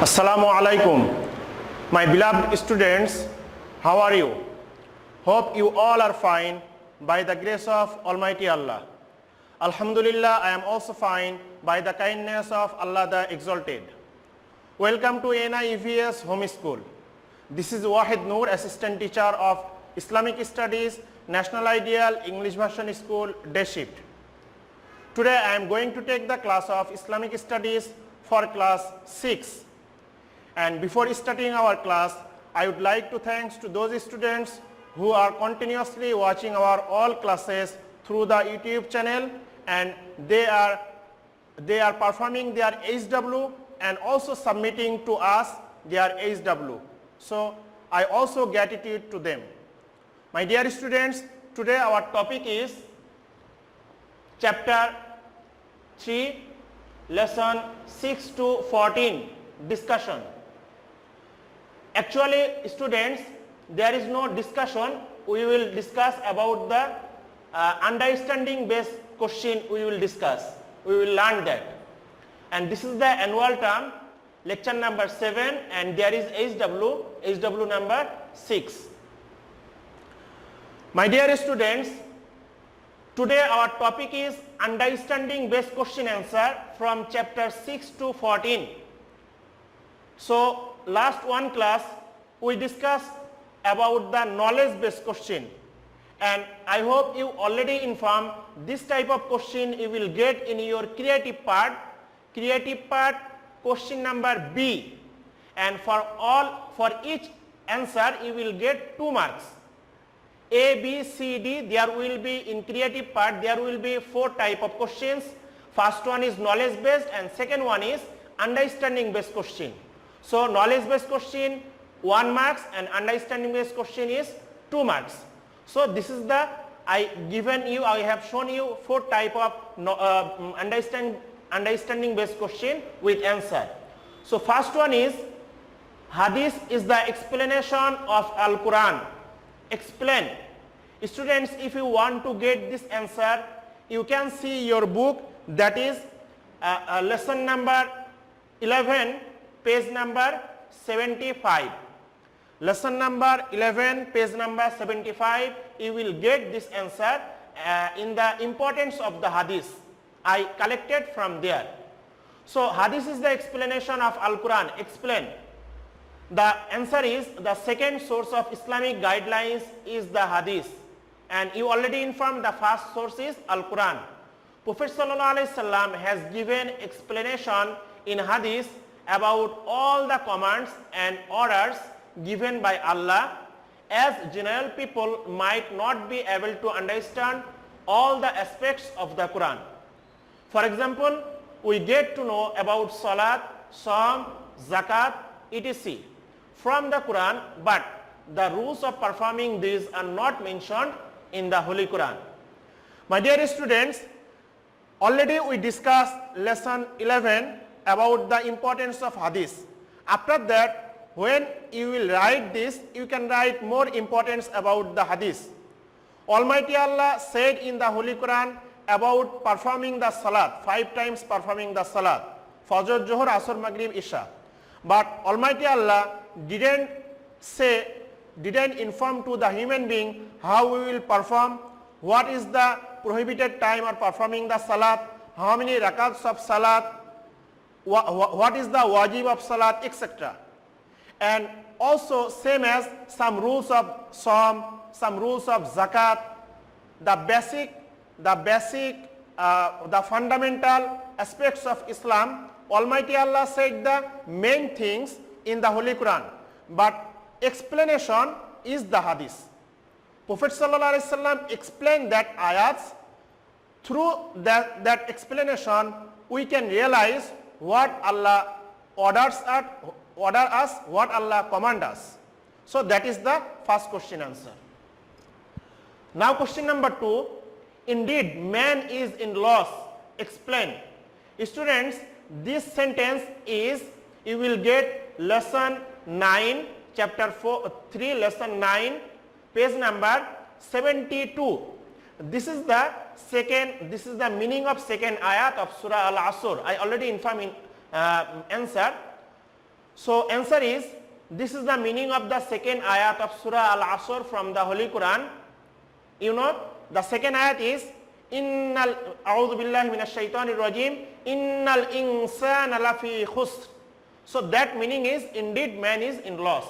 Assalamu alaikum. My beloved students, how are you? Hope you all are fine by the grace of Almighty Allah. Alhamdulillah, I am also fine by the kindness of Allah the Exalted. Welcome to NIEVS Home School. This is Wahid Noor, Assistant Teacher of Islamic Studies, National Ideal English Version School, Day Shift. Today I am going to take the class of Islamic Studies for class 6. And before starting our class, I would like to thanks to those students who are continuously watching our all classes through the YouTube channel, and they are performing their HW and also submitting to us their HW. So I also gratitude to them. My dear students, today our topic is chapter 3, lesson 6 to 14, discussion. Actually, students, there is no discussion. We will discuss about the understanding based question. We will discuss. We will learn that. And this is the annual term, lecture number 7, and there is HW number 6. My dear students, today our topic is understanding based question answer from chapter 6 to 14. So last one class we discussed about the knowledge based question, and I hope you already informed this type of question you will get in your creative part question number B, and for each answer you will get 2 marks. A, B, C, D, there will be in creative part there will be 4 type of questions. First one is knowledge based and second one is understanding based question. So knowledge based question 1 marks and understanding based question is 2 marks. So this is the I have shown you 4 type of understanding based question with answer. So first one is hadith is the explanation of Al-Quran. Explain. Students, if you want to get this answer, you can see your book, that is lesson number 11, page number 75. Lesson number 11, page number 75, you will get this answer in the importance of the hadith. I collected from there. So hadith is the explanation of Al-Quran. Explain. The answer is the second source of Islamic guidelines is the hadith, and you already informed the first source is Al-Quran. Prophet Sallallahu Alaihi Wasallam has given explanation in hadith about all the commands and orders given by Allah, as general people might not be able to understand all the aspects of the Quran. For example, we get to know about Salat, Saum, Zakat, etc. from the Quran, but the rules of performing these are not mentioned in the Holy Quran. My dear students, already we discussed lesson 11 about the importance of hadith. After that, when you will write this, you can write more importance about the hadith. Almighty Allah said in the Holy Quran about performing the salat, 5 times performing the salat, Fajr, Zuhr, Asr, Maghrib, Isha. But Almighty Allah didn't inform to the human being how we will perform, what is the prohibited time of performing the salat, how many rakats of salat, what is the wajib of salat, etc. And also same as some rules of Saum, some rules of Zakat, the fundamental aspects of Islam. Almighty Allah said the main things in the Holy Quran, but explanation is the hadith. Prophet Sallallahu Alaihi Wasallam explained that ayats. Through that explanation, we can realize what Allah orders us, what Allah commands us. So that is the first question answer. Now question number 2, indeed man is in loss. Explain. Students, this sentence is, you will get lesson 9, chapter 3, lesson 9, page number 72. This is the meaning of second ayat of Surah Al-Asr. I already informed in answer. So answer is, this is the meaning of the second ayat of Surah Al-Asr from the Holy Quran. You know, the second ayat is, Innal a'udhu billahi minash shaitanir rajim, Innal insana lafi khusr. So that meaning is, indeed man is in loss.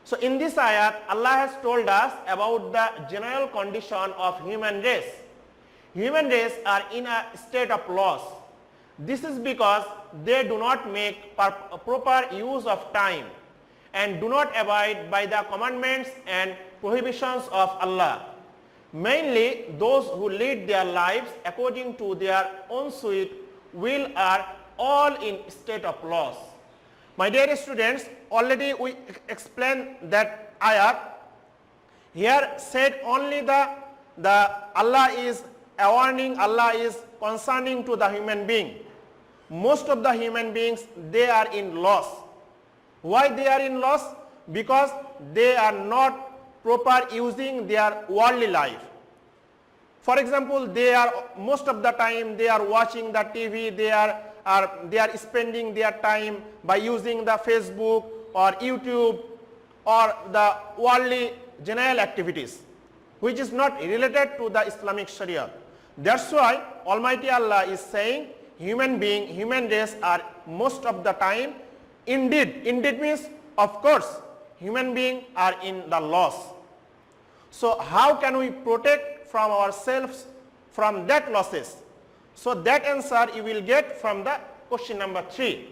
So in this ayat, Allah has told us about the general condition of human race. Human race are in a state of loss. This is because they do not make proper use of time and do not abide by the commandments and prohibitions of Allah. Mainly those who lead their lives according to their own sweet will are all in state of loss. My dear students, already we explained that ayat. Here said only the Allah is a warning, Allah is concerning to the human being. Most of the human beings, they are in loss. Why they are in loss? Because they are not proper using their worldly life. For example, they are most of the time they are watching the TV, they are spending their time by using the Facebook or YouTube or the worldly general activities, which is not related to the Islamic Sharia. That's why Almighty Allah is saying human race are most of the time, indeed means of course human beings are in the loss. So how can we protect from ourselves from that losses? So that answer you will get from the question number 3.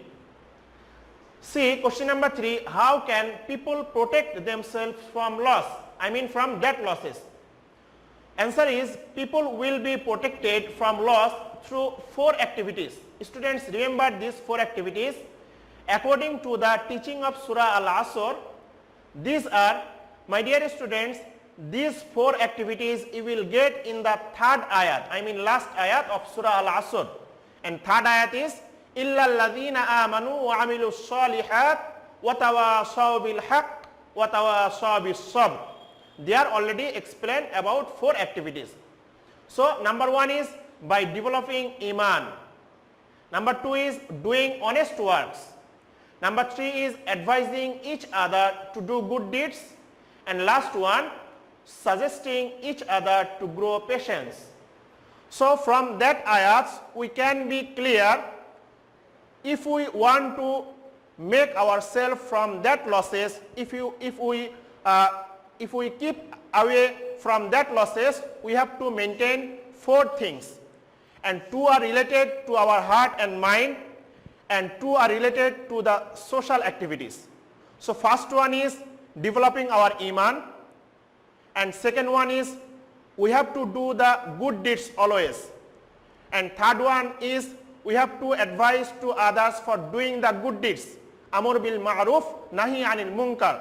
See, question number 3, how can people protect themselves from loss? I mean from that losses. Answer is, people will be protected from loss through 4 activities. Students, remember these 4 activities. According to the teaching of Surah Al-Asr, these are, my dear students, these 4 activities you will get in the 3rd ayat, I mean last ayat of Surah Al-Asr. And 3rd ayat is, إِلَّا الَّذِينَ آمَنُوا وَعَمِلُوا الصَّالِحَاتِ وَتَوَاصَوْا بِالْحَقِّ وَتَوَاصَوْا بِالصَّبْرِ. They are already explained about 4 activities. So number 1 is by developing Iman. Number 2 is doing honest works. Number 3 is advising each other to do good deeds. And last one, suggesting each other to grow patience. So from that ayats we can be clear, if we want to make ourselves from that losses, if we keep away from that losses, we have to maintain 4 things, and 2 are related to our heart and mind, and 2 are related to the social activities. So first one is developing our Iman, and second one is we have to do the good deeds always, and third one is we have to advise to others for doing the good deeds. Amr bil ma'ruf, nahi anil munkar.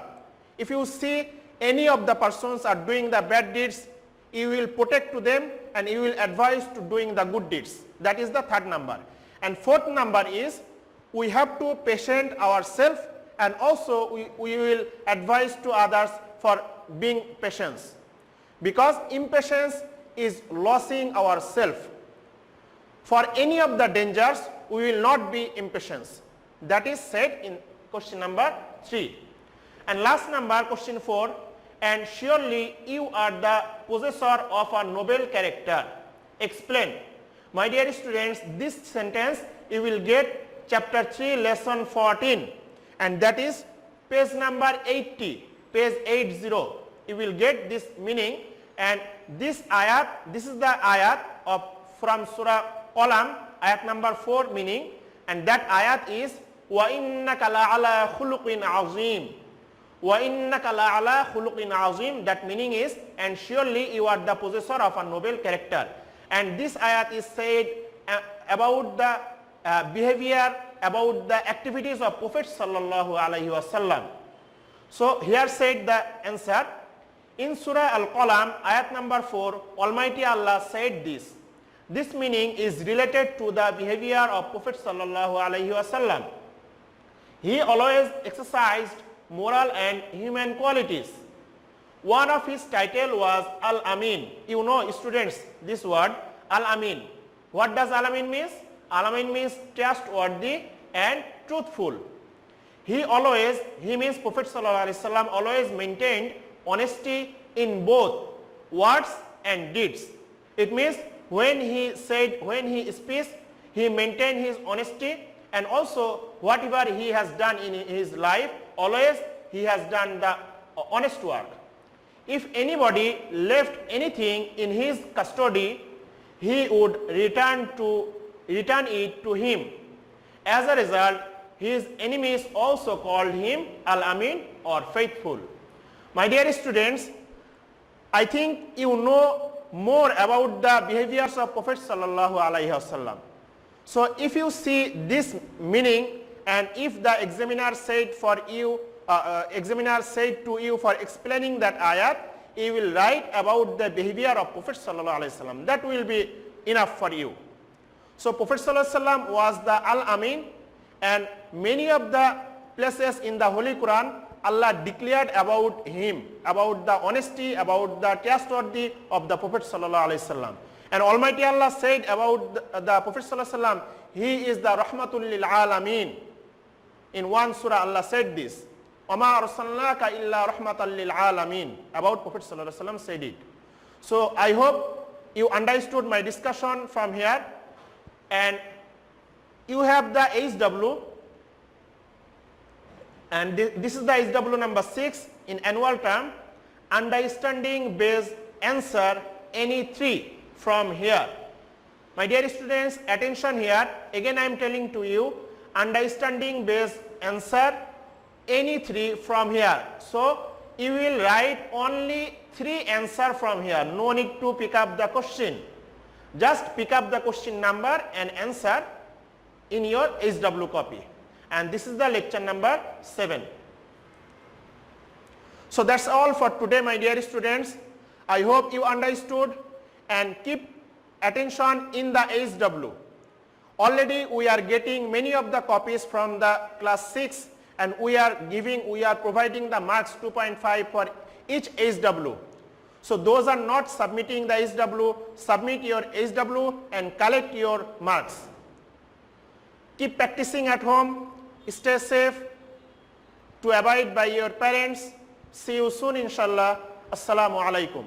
If you see any of the persons are doing the bad deeds, you will protect to them and you will advise to doing the good deeds. That is the 3rd number. And 4th number is we have to patient ourselves, and also we will advise to others for being patient, because impatience is losing ourselves. For any of the dangers we will not be impatient. That is said in question number 3. And last number, question 4, and surely you are the possessor of a noble character. Explain. My dear students, this sentence you will get chapter 3 lesson 14, and that is page number 80, page 80. You will get this meaning, and this ayat, this is the ayat of from Surah Qalam, ayat number 4 meaning, and that ayat is وَإِنَّكَ لَعَلَى خُلُقٍ عَظِيمٍ. وَإِنَّكَ لَعَلَى خُلُقٍ عَظِيمٍ. That meaning is, and surely you are the possessor of a noble character. And this ayat is said about the behavior, about the activities of Prophet sallallahu alaihi wasallam. So here said the answer. In Surah Al-Qalam, ayat number 4, Almighty Allah said this. This meaning is related to the behavior of Prophet sallallahu alaihi wasallam. He always exercised moral and human qualities. One of his title was Al-Amin. You know, students, this word Al-Amin. What does Al-Amin means? Al-Amin means trustworthy and truthful. he means Prophet sallallahu alaihi wasallam always maintained honesty in both words and deeds. It means when he speaks, he maintained his honesty, and also whatever he has done in his life, always he has done the honest work. If anybody left anything in his custody, he would return it to him. As a result, his enemies also called him Al-Amin or faithful. My dear students, I think you know more about the behaviors of Prophet sallallahu alaihi wasallam. So if you see this meaning, and if the examiner said to you for explaining that ayat, you will write about the behavior of Prophet sallallahu alaihi wasallam. That will be enough for you. So Prophet sallallahu alaihi wasallam was the Al-Amin, and many of the places in the Holy Quran, Allah declared about him, about the honesty, about the trustworthy of the Prophet sallallahu alaihi wasallam. And Almighty Allah said about the Prophet sallallahu alaihi wasallam, he is the Rahmatul lil Alamin. In one surah, Allah said this, وَمَا أَرْسَلْنَاكَ إِلَّا رَحْمَةً لِلْعَالَمِينَ. About Prophet sallallahu alaihi wasallam said it. So I hope you understood my discussion from here, and you have the HW, and this is the HW number 6 in annual term, understanding based answer any 3 from here. My dear students, attention here, again I am telling to you, understanding based answer any 3 from here. So you will write only 3 answer from here, no need to pick up the question. Just pick up the question number and answer in your HW copy. And this is the lecture number 7. So that's all for today, my dear students. I hope you understood, and keep attention in the HW. Already we are getting many of the copies from the class 6, and we are providing the marks 2.5 for each HW. So those are not submitting the HW, submit your HW and collect your marks. Keep practicing at home, stay safe, to abide by your parents. See you soon inshallah. Assalamu alaikum.